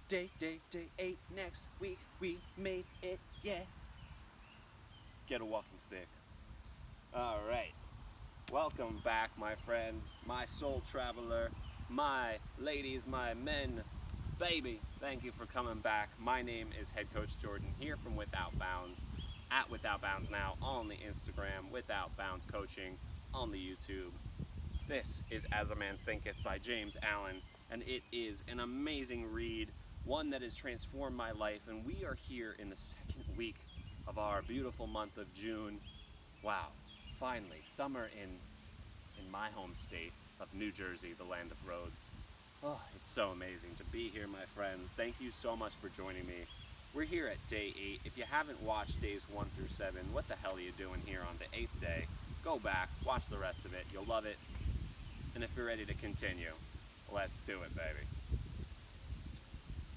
Day 8 next week. We made it, yeah. Get a walking stick. All right. Welcome back, my friend, my soul traveler, my ladies, my men, baby. Thank you for coming back. My name is Head Coach Jordan here from Without Bounds, at Without Bounds now on the Instagram, Without Bounds Coaching on the YouTube. This is As a Man Thinketh by James Allen, and it is an amazing read, one that has transformed my life, and we are here in the second week of our beautiful month of June. Wow, finally, summer in my home state of New Jersey, the land of roads. Oh, it's so amazing to be here, my friends. Thank you so much for joining me. We're here at day 8. If you haven't watched days 1 through 7, what the hell are you doing here on the 8th day? Go back, watch the rest of it. You'll love it. And if you're ready to continue, let's do it, baby.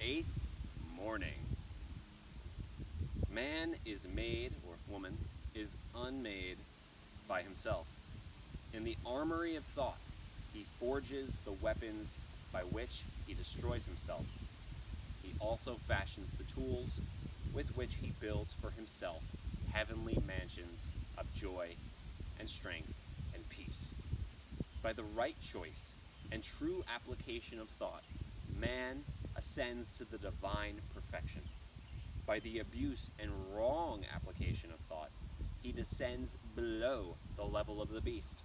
8th morning. Man is made, or woman, is unmade by himself. In the armory of thought, he forges the weapons by which he destroys himself. He also fashions the tools with which he builds for himself heavenly mansions of joy and strength and peace. By the right choice and true application of thought, man ascends to the divine perfection. By the abuse and wrong application of thought, he descends below the level of the beast.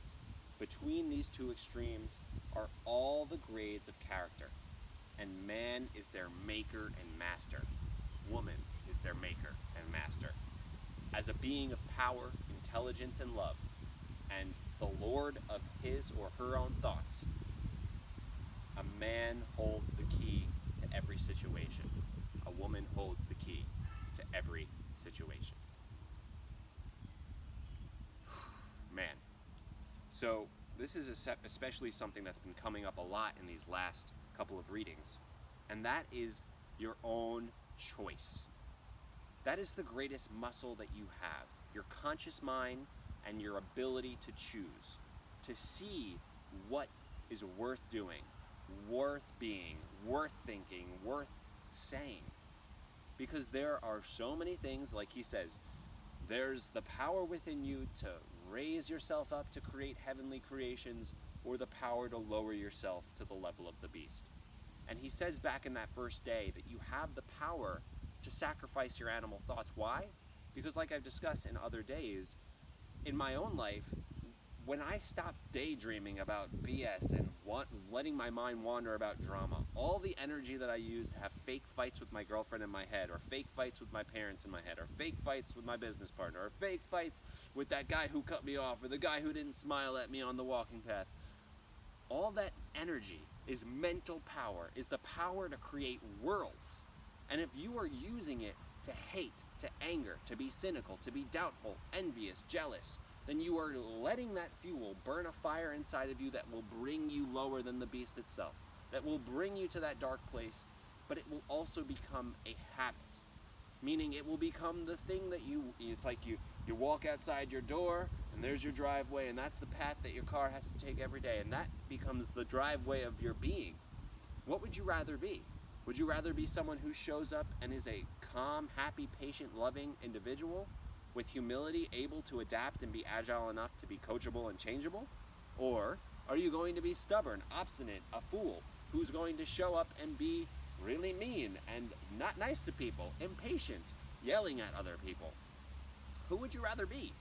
Between these two extremes are all the grades of character, and man is their maker and master. Woman is their maker and master. As a being of power, intelligence, and love, and the lord of his or her own thoughts, a man holds the key to every situation. A woman holds the key to every situation. Man. So this is especially something that's been coming up a lot in these last couple of readings, and that is your own choice. That is the greatest muscle that you have, your conscious mind and your ability to choose, to see what is worth doing, worth being, worth thinking, worth saying. Because there are so many things, like he says, there's the power within you to raise yourself up to create heavenly creations, or the power to lower yourself to the level of the beast. And he says back in that first day that you have the power to sacrifice your animal thoughts. Why? Because like I've discussed in other days, in my own life, when I stopped daydreaming about BS and letting my mind wander about drama, all the energy that I used to have fake fights with my girlfriend in my head, or fake fights with my parents in my head, or fake fights with my business partner, or fake fights with that guy who cut me off, or the guy who didn't smile at me on the walking path, all that energy is mental power, is the power to create worlds. And if you are using it to hate, to anger, to be cynical, to be doubtful, envious, jealous, then you are letting that fuel burn a fire inside of you that will bring you lower than the beast itself, that will bring you to that dark place, but it will also become a habit, meaning it will become the thing that it's like you walk outside your door, and there's your driveway, and that's the path that your car has to take every day, and that becomes the driveway of your being. What would you rather be? Would you rather be someone who shows up and is a calm, happy, patient, loving individual with humility, able to adapt and be agile enough to be coachable and changeable? Or are you going to be stubborn, obstinate, a fool, who's going to show up and be really mean and not nice to people, impatient, yelling at other people? Who would you rather be?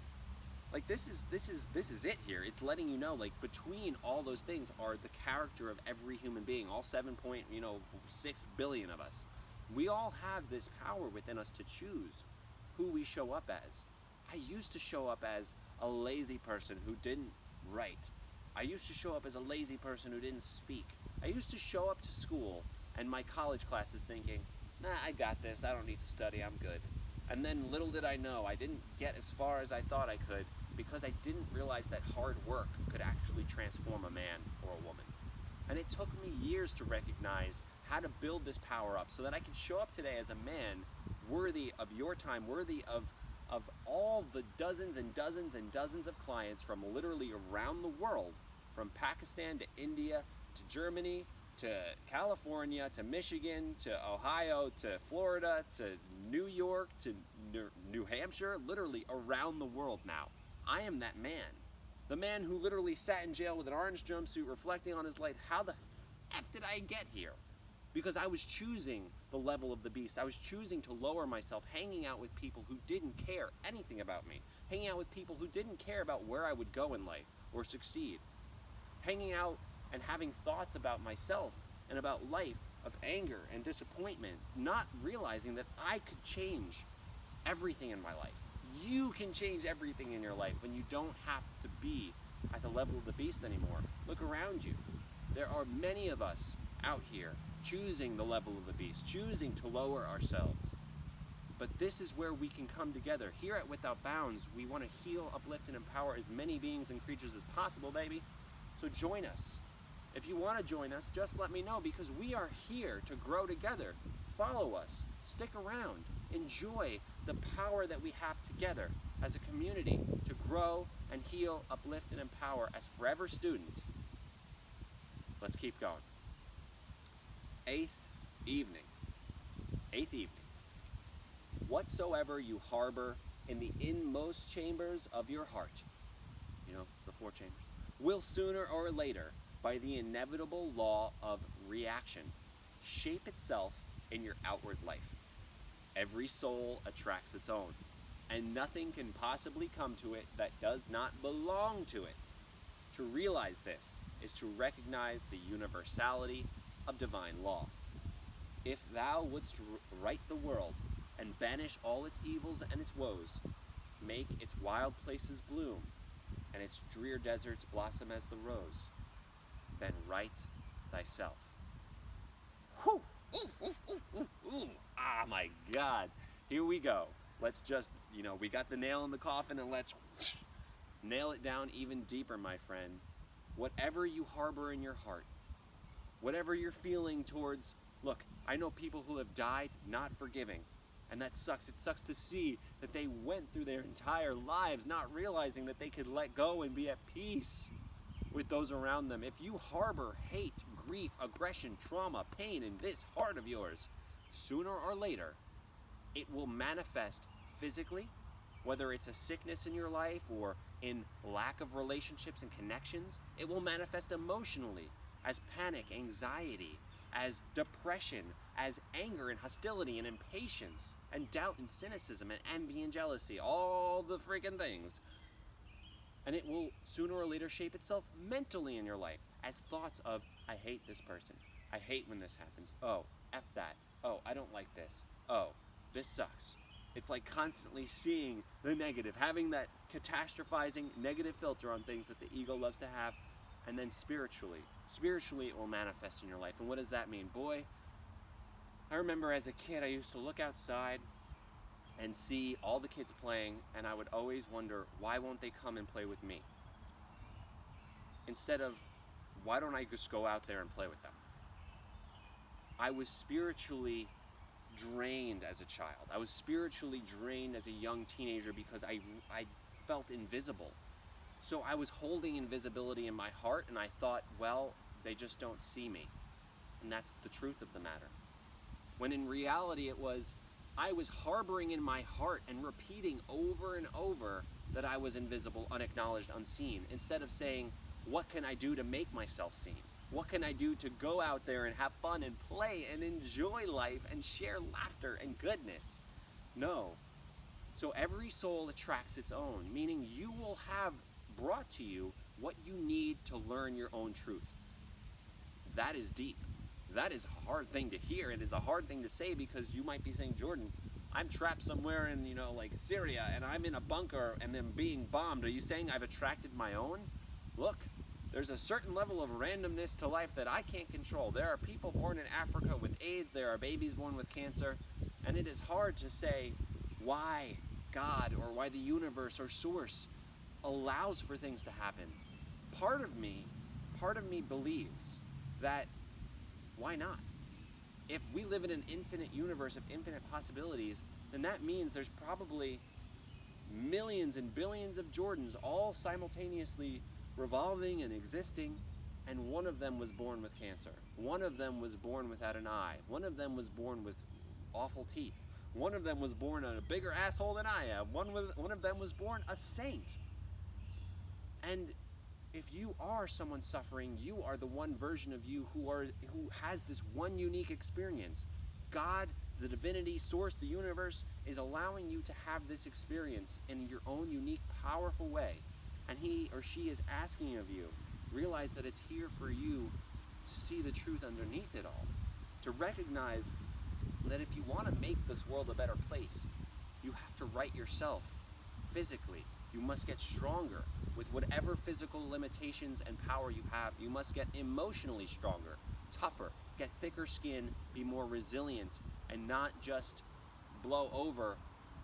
Like this is it here. It's letting you know, like, between all those things are the character of every human being, all 7.6 billion of us. We all have this power within us to choose who we show up as. I used to show up as a lazy person who didn't write. I used to show up as a lazy person who didn't speak. I used to show up to school and my college classes thinking, nah, I got this, I don't need to study, I'm good. And then little did I know, I didn't get as far as I thought I could because I didn't realize that hard work could actually transform a man or a woman. And it took me years to recognize how to build this power up so that I could show up today as a man worthy of your time, worthy of all the dozens and dozens and dozens of clients from literally around the world, from Pakistan to India to Germany to California, to Michigan, to Ohio, to Florida, to New York, to New Hampshire, literally around the world now. I am that man. The man who literally sat in jail with an orange jumpsuit reflecting on his life. How the F did I get here? Because I was choosing the level of the beast. I was choosing to lower myself, hanging out with people who didn't care anything about me. Hanging out with people who didn't care about where I would go in life or succeed. Hanging out and having thoughts about myself and about life of anger and disappointment, not realizing that I could change everything in my life. You can change everything in your life when you don't have to be at the level of the beast anymore. Look around you. There are many of us out here choosing the level of the beast, choosing to lower ourselves. But this is where we can come together. Here at Without Bounds, we want to heal, uplift, and empower as many beings and creatures as possible, baby. So join us. If you want to join us, just let me know, because we are here to grow together. Follow us. Stick around. Enjoy the power that we have together as a community to grow and heal, uplift, and empower as forever students. Let's keep going. Eighth evening. Whatsoever you harbor in the inmost chambers of your heart, the 4 chambers, will sooner or later, by the inevitable law of reaction, shape itself in your outward life. Every soul attracts its own, and nothing can possibly come to it that does not belong to it. To realize this is to recognize the universality of divine law. If thou wouldst right the world and banish all its evils and its woes, make its wild places bloom and its drear deserts blossom as the rose, then right thyself. Whew! Ah, my God. Here we go. Let's just, we got the nail in the coffin, and let's nail it down even deeper, my friend. Whatever you harbor in your heart, whatever you're feeling towards, look, I know people who have died not forgiving, and that sucks. It sucks to see that they went through their entire lives not realizing that they could let go and be at peace with those around them. If you harbor hate, grief, aggression, trauma, pain in this heart of yours, sooner or later, it will manifest physically, whether it's a sickness in your life or in lack of relationships and connections. It will manifest emotionally as panic, anxiety, as depression, as anger and hostility and impatience and doubt and cynicism and envy and jealousy, all the freaking things. And it will sooner or later shape itself mentally in your life as thoughts of, I hate this person. I hate when this happens. Oh, F that. Oh, I don't like this. Oh, this sucks. It's like constantly seeing the negative, having that catastrophizing negative filter on things that the ego loves to have. And then spiritually it will manifest in your life. And what does that mean? Boy, I remember as a kid, I used to look outside and see all the kids playing, and I would always wonder, why won't they come and play with me? Instead of, why don't I just go out there and play with them? I was spiritually drained as a child. I was spiritually drained as a young teenager because I felt invisible. So I was holding invisibility in my heart, and I thought, well, they just don't see me. And that's the truth of the matter. When in reality it was, I was harboring in my heart and repeating over and over that I was invisible, unacknowledged, unseen, instead of saying, what can I do to make myself seen? What can I do to go out there and have fun and play and enjoy life and share laughter and goodness? No. So every soul attracts its own, meaning you will have brought to you what you need to learn your own truth. That is deep. That is a hard thing to hear. It is a hard thing to say, because you might be saying, Jordan, I'm trapped somewhere in, like Syria, and I'm in a bunker and then being bombed. Are you saying I've attracted my own? Look, there's a certain level of randomness to life that I can't control. There are people born in Africa with AIDS. There are babies born with cancer. And it is hard to say why God or why the universe or source allows for things to happen. Part of me believes that, why not? If we live in an infinite universe of infinite possibilities, then that means there's probably millions and billions of Jordans all simultaneously revolving and existing. and one of them was born with cancer. One of them was born without an eye. One of them was born with awful teeth. One of them was born a bigger asshole than I am. One of them was born a saint. And if you are someone suffering, you are the one version of you who has this one unique experience. God, the divinity, source, the universe, is allowing you to have this experience in your own unique, powerful way. And he or she is asking of you, realize that it's here for you to see the truth underneath it all. To recognize that if you want to make this world a better place, you have to right yourself physically. You must get stronger with whatever physical limitations and power you have. You must get emotionally stronger, tougher, get thicker skin, be more resilient, and not just blow over,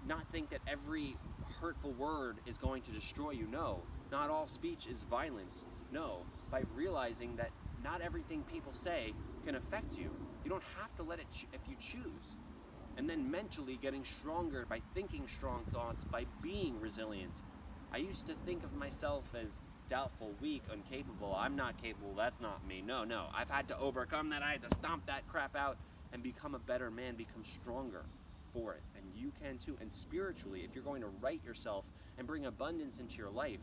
not think that every hurtful word is going to destroy you. No, not all speech is violence. No, by realizing that not everything people say can affect you. You don't have to let it if you choose. And then mentally getting stronger by thinking strong thoughts, by being resilient. I used to think of myself as doubtful, weak, incapable. I'm not capable, that's not me. No, I've had to overcome that. I had to stomp that crap out and become a better man, become stronger for it. And you can too. And spiritually, if you're going to right yourself and bring abundance into your life,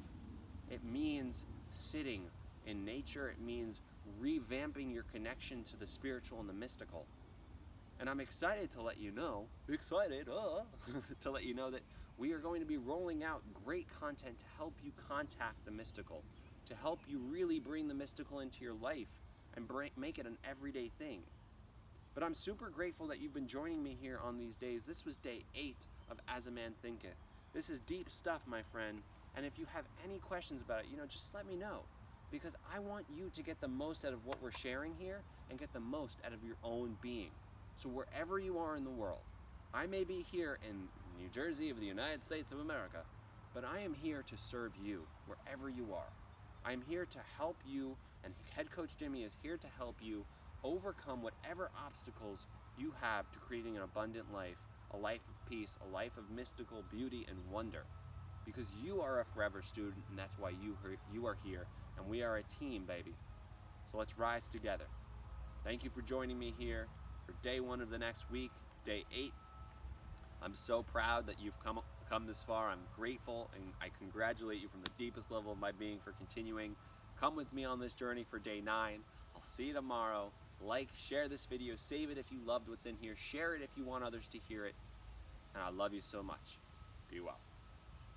it means sitting in nature. It means revamping your connection to the spiritual and the mystical. And I'm excited to let you know, to let you know that we are going to be rolling out great content to help you contact the mystical, to help you really bring the mystical into your life and make it an everyday thing. But I'm super grateful that you've been joining me here on these days. This was day 8 of As a Man Thinketh. This is deep stuff, my friend. And if you have any questions about it, just let me know. Because I want you to get the most out of what we're sharing here and get the most out of your own being. So wherever you are in the world, I may be here in New Jersey of the United States of America, but I am here to serve you wherever you are. I'm here to help you, and Head Coach Jimmy is here to help you overcome whatever obstacles you have to creating an abundant life, a life of peace, a life of mystical beauty and wonder. Because you are a forever student, and that's why you are here, and we are a team, baby. So let's rise together. Thank you for joining me here for day 1 of the next week, day 8. I'm so proud that you've come this far. I'm grateful, and I congratulate you from the deepest level of my being for continuing. Come with me on this journey for day 9. I'll see you tomorrow. Like, share this video, save it if you loved what's in here, share it if you want others to hear it, and I love you so much. Be well.